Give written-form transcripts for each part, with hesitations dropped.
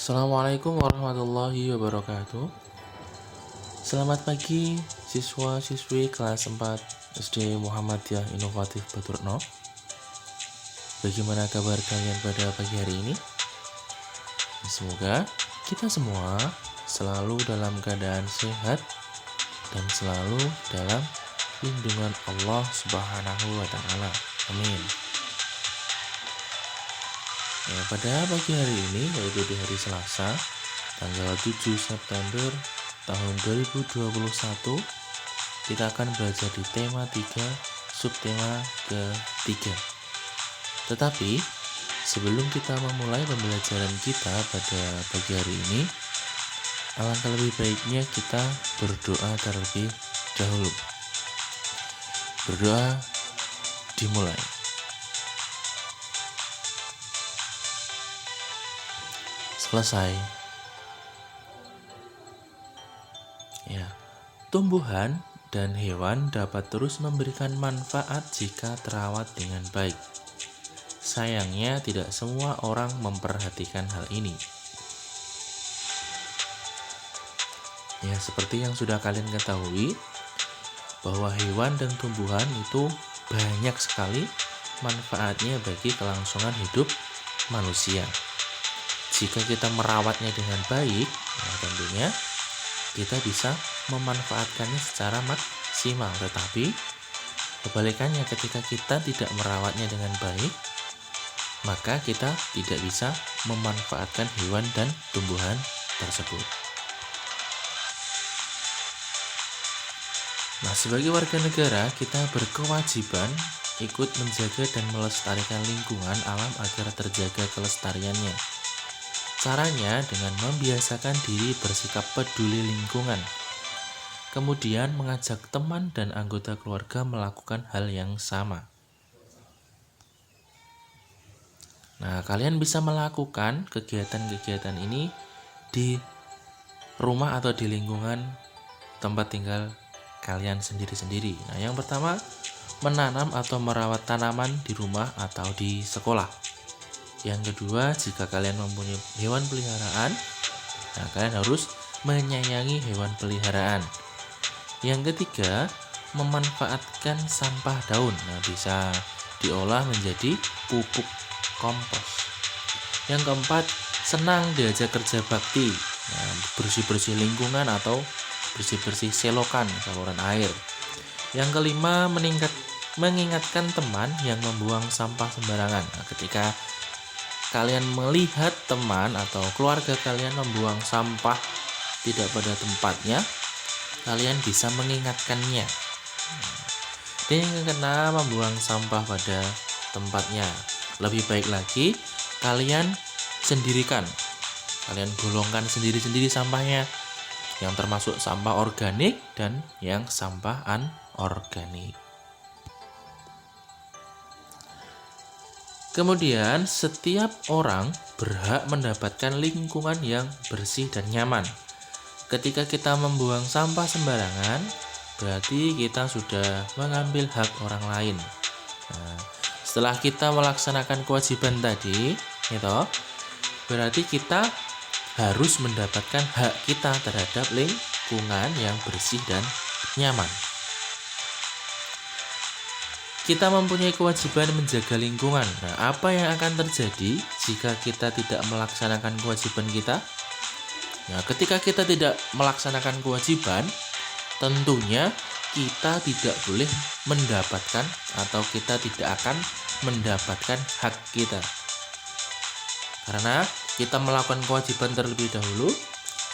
Assalamualaikum warahmatullahi wabarakatuh. Selamat pagi siswa-siswi kelas 4 SD Muhammadiyah Inovatif Baturno. Bagaimana kabar kalian pada pagi hari ini? Semoga kita semua selalu dalam keadaan sehat dan selalu dalam lindungan Allah Subhanahu wa Ta'ala. Amin. Pada pagi hari ini, yaitu di hari Selasa, tanggal 7 September tahun 2021, kita akan belajar di tema 3, subtema ketiga. Tetapi, sebelum kita memulai pembelajaran kita pada pagi hari ini, alangkah lebih baiknya kita berdoa terlebih dahulu. Berdoa dimulai. Selesai. Tumbuhan dan hewan dapat terus memberikan manfaat jika terawat dengan baik. Sayangnya tidak semua orang memperhatikan hal ini. Seperti yang sudah kalian ketahui, bahwa hewan dan tumbuhan itu banyak sekali manfaatnya bagi kelangsungan hidup manusia. Jika kita merawatnya dengan baik, tentunya kita bisa memanfaatkannya secara maksimal. Tetapi kebalikannya, ketika kita tidak merawatnya dengan baik, maka kita tidak bisa memanfaatkan hewan dan tumbuhan tersebut. Sebagai warga negara, kita berkewajiban ikut menjaga dan melestarikan lingkungan alam agar terjaga kelestariannya. Caranya dengan membiasakan diri bersikap peduli lingkungan, kemudian mengajak teman dan anggota keluarga melakukan hal yang sama. Kalian bisa melakukan kegiatan-kegiatan ini di rumah atau di lingkungan tempat tinggal kalian sendiri-sendiri. Yang pertama, menanam atau merawat tanaman di rumah atau di sekolah. Yang kedua, jika kalian mempunyai hewan peliharaan, kalian harus menyayangi hewan peliharaan. Yang ketiga, memanfaatkan sampah daun. Bisa diolah menjadi pupuk kompos. Yang keempat, senang diajak kerja bakti, bersih-bersih lingkungan atau bersih-bersih selokan saluran air. Yang kelima, mengingatkan teman yang membuang sampah sembarangan. Ketika kalian melihat teman atau keluarga kalian membuang sampah tidak pada tempatnya, kalian bisa mengingatkannya. Dan yang keenam, membuang sampah pada tempatnya. Lebih baik lagi, kalian sendirikan. Kalian golongkan sendiri-sendiri sampahnya, yang termasuk sampah organik dan yang sampah anorganik. Kemudian, setiap orang berhak mendapatkan lingkungan yang bersih dan nyaman. Ketika kita membuang sampah sembarangan, berarti kita sudah mengambil hak orang lain. Setelah kita melaksanakan kewajiban tadi, berarti kita harus mendapatkan hak kita terhadap lingkungan yang bersih dan nyaman. Kita mempunyai kewajiban menjaga lingkungan. Apa yang akan terjadi jika kita tidak melaksanakan kewajiban kita? Ketika kita tidak melaksanakan kewajiban, tentunya kita tidak boleh mendapatkan atau kita tidak akan mendapatkan hak kita. Karena kita melakukan kewajiban terlebih dahulu,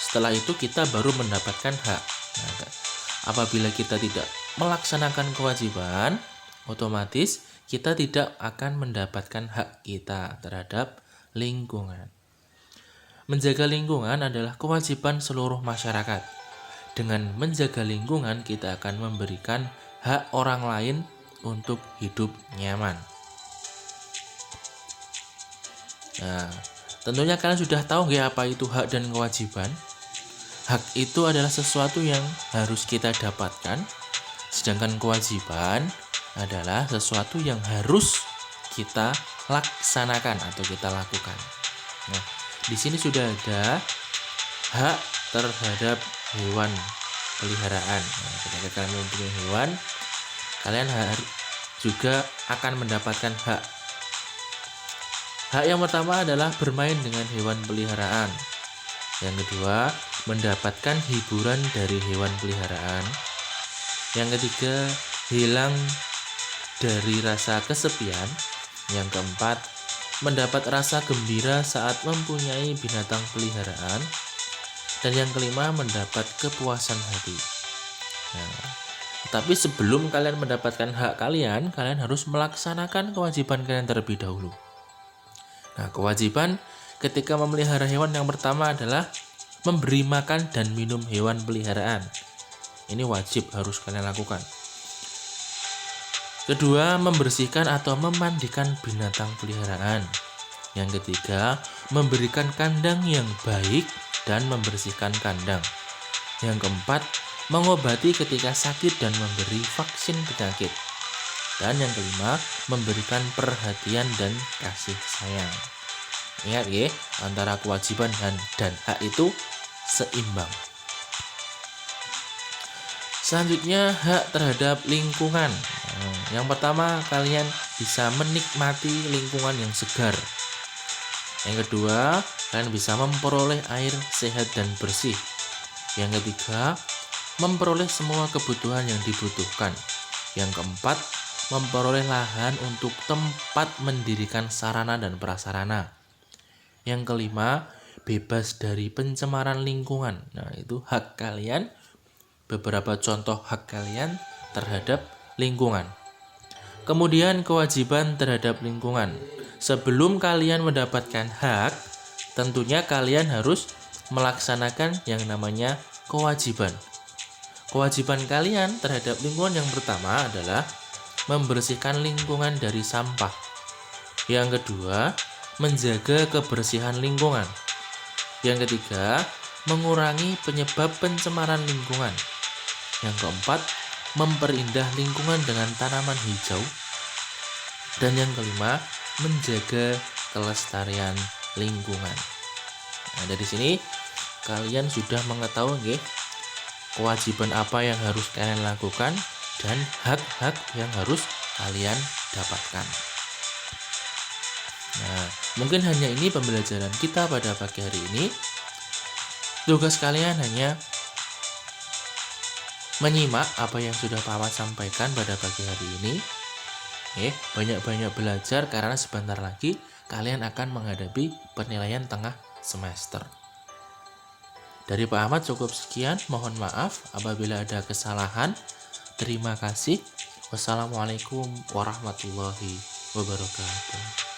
setelah itu kita baru mendapatkan hak. Apabila kita tidak melaksanakan kewajiban, otomatis kita tidak akan mendapatkan hak kita terhadap lingkungan. Menjaga lingkungan adalah kewajiban seluruh masyarakat. Dengan menjaga lingkungan, kita akan memberikan hak orang lain untuk hidup nyaman. Tentunya kalian sudah tahu apa itu hak dan kewajiban. Hak itu adalah sesuatu yang harus kita dapatkan, sedangkan kewajiban adalah sesuatu yang harus kita laksanakan atau kita lakukan. di sini sudah ada hak terhadap hewan peliharaan. Nah, ketika kalian mempunyai hewan, kalian juga akan mendapatkan hak. Hak yang pertama adalah bermain dengan hewan peliharaan. Yang kedua, mendapatkan hiburan dari hewan peliharaan. Yang ketiga, hilang dari rasa kesepian. Yang keempat, mendapat rasa gembira saat mempunyai binatang peliharaan. Dan yang kelima, mendapat kepuasan hati. Nah, tapi sebelum kalian mendapatkan hak kalian harus melaksanakan kewajiban kalian terlebih dahulu. Nah, kewajiban ketika memelihara hewan yang pertama adalah memberi makan dan minum hewan peliharaan. Ini wajib harus kalian lakukan. Kedua, membersihkan atau memandikan binatang peliharaan. Yang ketiga, memberikan kandang yang baik dan membersihkan kandang. Yang keempat, mengobati ketika sakit dan memberi vaksin penyakit. Dan yang kelima, memberikan perhatian dan kasih sayang. Ingat ya, antara kewajiban dan hak itu seimbang. Selanjutnya, hak terhadap lingkungan. Yang pertama, kalian bisa menikmati lingkungan yang segar. Yang kedua, kalian bisa memperoleh air sehat dan bersih. Yang ketiga, memperoleh semua kebutuhan yang dibutuhkan. Yang keempat, memperoleh lahan untuk tempat mendirikan sarana dan prasarana. Yang kelima, bebas dari pencemaran lingkungan. Nah, itu hak kalian. Beberapa contoh hak kalian terhadap lingkungan. Kemudian kewajiban terhadap lingkungan. Sebelum kalian mendapatkan hak, tentunya kalian harus melaksanakan yang namanya kewajiban. Kewajiban kalian terhadap lingkungan yang pertama adalah membersihkan lingkungan dari sampah. Yang kedua, menjaga kebersihan lingkungan. Yang ketiga, mengurangi penyebab pencemaran lingkungan. Yang keempat, memperindah lingkungan dengan tanaman hijau. Dan yang kelima, menjaga kelestarian lingkungan. Nah, dari sini kalian sudah mengetahui kewajiban apa yang harus kalian lakukan dan hak-hak yang harus kalian dapatkan. Nah, mungkin hanya ini pembelajaran kita pada pagi hari ini. Tugas kalian hanya menyimak apa yang sudah Pak Ahmad sampaikan pada pagi hari ini. Banyak-banyak belajar karena sebentar lagi kalian akan menghadapi penilaian tengah semester. Dari Pak Ahmad cukup sekian, mohon maaf apabila ada kesalahan. Terima kasih. Wassalamualaikum warahmatullahi wabarakatuh.